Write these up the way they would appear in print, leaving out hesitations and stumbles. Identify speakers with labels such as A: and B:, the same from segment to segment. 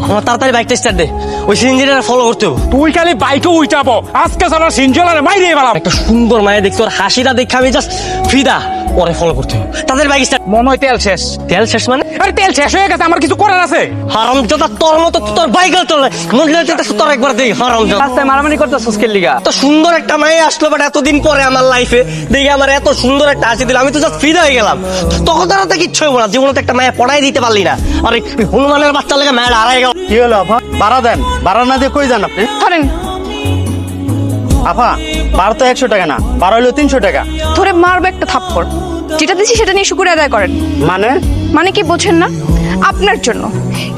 A: আমার তাড়াতাড়ি বাইকটা স্টার্ট দে, ওই সিনজিটা ফলো করতে হবে।
B: তুই খালি বাইকে উইটাবো, আজকে সারা সিনজলারে মাইরে বেলাম।
A: একটা সুন্দর মায়ের দেখতে, ওর হাসিটা দেখে আমি জাস্ট ফিদা, ওরে ফলো করতে হবে। তাদের বাইক স্টার্ট।
B: মনে হয় তেল শেষ।
A: তেল শেষ মানে?
B: আরে তেল শেষ হয়ে গেছে, আমার কিছু করার আছে।
A: হারামজাদা, তোর মতো তোর বাইকের চলে মনে হচ্ছে তোর একবার দেই। হারামজাদা,
B: রাস্তায় মারামারি করতেছিস কে লিগা?
A: এত সুন্দর একটা মেয়ে আসলো, বাট এতদিন পরে আমার লাইফে দেখে আমার এত সুন্দর একটা হাসি দিল, আমি তো জাস্ট ফিদা হয়ে গেলাম। তখন তারা তো কিচ্ছু হইব না, জীবনে তো একটা মেয়ে পড়াই দিতে পারলি না, আর হনুমানের বাচ্চা লেগে মেয়েটা হারাই গেল।
C: কি হলো আপা? ভাড়া দেন, ভাড়া না দিয়ে কই যান আপনি?
D: ধরেন,
C: আপা ভাড়া তো 100 টাকা না, ভাড়া হইলো 300 টাকা।
D: ধরে মারবো একটা থাপ্পড়। যেটা দিছি সেটা নিয়ে শুকর আদায় করেন।
C: মানে?
D: মানে কি বোঝেন না? আপনার জন্য,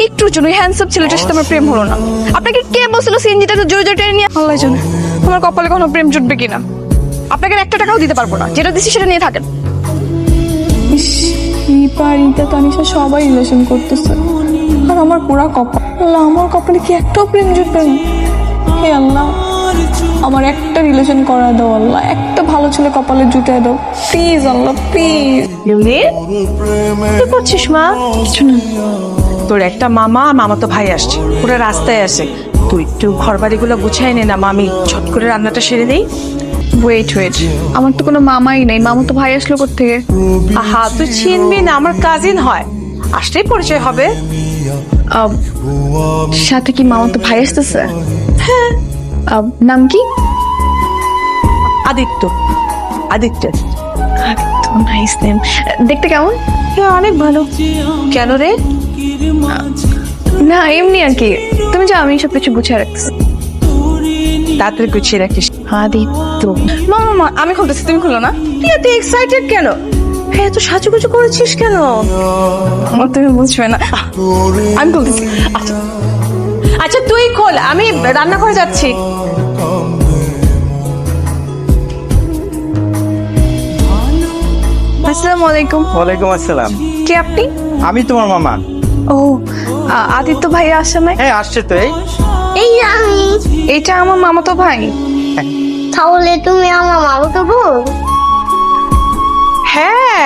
D: একটুর জন্য হ্যান্ডসাম ছেলেটার সাথে আমার প্রেম হলো না। আপনাকে কে বলছিল সিএনজিটা জোরে জোরে টেনে নিয়ে? আল্লাহ জানে আমার কপালে কোনো প্রেম জুটবে কিনা। আপনাকে 1 টাকাও দিতে পারবো না, যেটা দিছি সেটা নিয়ে থাকেন।
E: রিপা, রিতা, তানিশা সবাই রিলেশন করতেছে, আর আমার পুরা কপাল। আল্লাহ, আমার কপালে কি একটাও প্রেম জুটবে না? হে আল্লাহ, আমার একটা রিলেশন করা দাও আল্লাহ, একটা ভালো ছেলে কপালে জুটে দাও প্লিজ আল্লাহ, প্লিজ।
F: কি করছিস মা? কিছু না। তোর একটা মামা তো ভাই আসছে, পুরো রাস্তায় আসে। তুই একটু ঘর বাড়িগুলো গুছাই নে না, মামি ছট করে রান্নাটা সেরে দেই।
D: ওয়েট, আমার তো কোনো মামাই নেই, মামা তো ভাই আসলো কোত্থেকে?
F: আহা, তুই চিনবি না, আমার কাজিন হয়, আসলেই পরিচয় হবে।
D: সাথে কি মামা তো ভাই আসতেছে? হ্যাঁ। নাম কি?
F: আদিত্য।
D: তো নাইস নেম। দেখতে কেমন?
F: হ্যাঁ, অনেক ভালো। কেন রে?
D: না এমনি আর কি। তুমি যাও, আমি সব কিছু গুছিয়ে রাখছি।
F: তাড়াতাড়ি গুছিয়ে রাখিস।
D: আদিত্য। মামা আমি খুলতেছি, তুমি খুলো না।
F: তুই এত এক্সাইটেড কেন? হ্যাঁ, এত সাজুগুজু করেছিস কেন?
D: তুমি বুঝবে না, আমি খুলতেছি।
F: আচ্ছা তুই খোল, আমি রান্না করে যাচ্ছি।
D: আসসালামু আলাইকুম।
C: ওয়ালাইকুম আসসালাম।
D: কে আপনি?
C: আমি তোমার মামা।
D: ও, আদিত্য ভাই আসে নাই?
C: হ্যাঁ আসছে তো।
G: এই আমি।
D: এটা আমার মামাতো ভাই।
G: তাহলে তুমি আমার মামাতো বোন?
F: হ্যাঁ,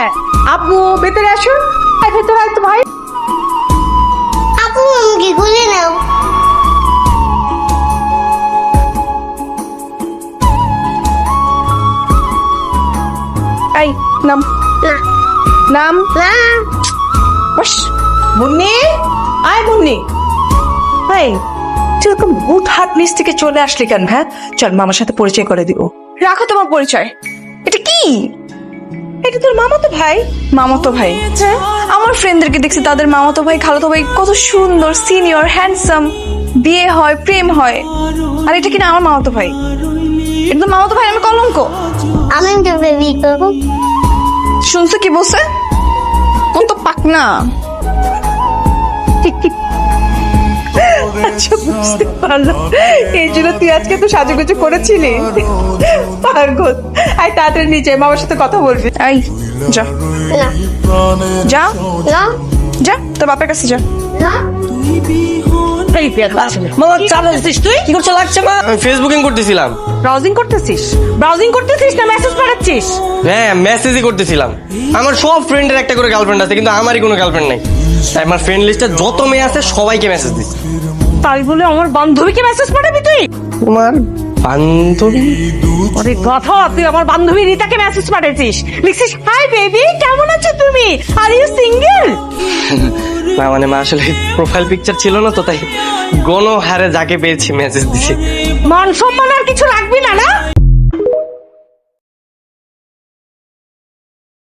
F: আপু ভেতরে আসো। ভেতরে আয় তো ভাই।
G: আপু আমাকে খুলে নাও।
D: এই নাম
G: না
D: নাম
G: না,
F: বস। মুন্নি, আয় মুন্নি। ভাই তুই এরকম হুট হাট নিচ থেকে চলে আসলি কেন? হ্যাঁ চল, মামার সাথে পরিচয় করে দিব।
D: রাখো তোমার পরিচয়। এটা কি?
F: এটা তোর মামাতো ভাই।
D: মামাতো ভাই? আমার ফ্রেন্ডদেরকে দেখছি, তাদের মামাতো ভাই খালাতো ভাই কত সুন্দর, সিনিয়র, হ্যান্ডসাম, বিয়ে হয়, প্রেম হয়, আর এটা কিনা আমার মামাতো ভাই। এটা তো মামাতো ভাই, আমি কলঙ্ক।
G: আমি তোকে বিয়ে করবো।
D: শুনছো কি বলছে? কত পাকনা।
F: আচ্ছা বুঝতে পারলাম, এই জন্য তুই আজকে তো সাজুগুজু করেছিলি। পাগল। আয় তাড়াতাড়ি নিচে মামার সাথে কথা বলবি।
D: এই যা
G: না
D: যা
G: না
D: যা, তোর বাপের কাছে যা।
G: না,
A: মামা চা দিচ্ছিস তুই? কি করছো লাগছে মা? আমি ফেসবুকিং করতেছিলাম।
F: ব্রাউজিং করতেছিস না মেসেজ পাঠাচ্ছিস?
A: হ্যাঁ, মেসেজই করতেছিলাম। আমার সব ফ্রেন্ডের একটা করে গার্লফ্রেন্ড আছে, কিন্তু আমারই কোনো গার্লফ্রেন্ড নাই। তাই আমার ফ্রেন্ড লিস্টে যত মেয়ে আছে সবাইকে মেসেজ দিচ্ছি।
F: তাই বলে আমার বান্ধবীকে মেসেজ পাঠাবি তুই?
A: তোমার বান্ধবী?
F: আরে কথা, তুই আমার বান্ধবী রিতাকে মেসেজ পাঠাচ্ছিস, লিখছিস হাই বেবি কেমন আছো তুমি, আর ইউ সিঙ্গেল?
A: না মানে মা, আসলে প্রোফাইল পিকচার ছিল না তো, তাই গণহারে যাকে পেয়েছি মেসেজ দিছি।
F: মান সম্মান আর কিছু রাখবি না? না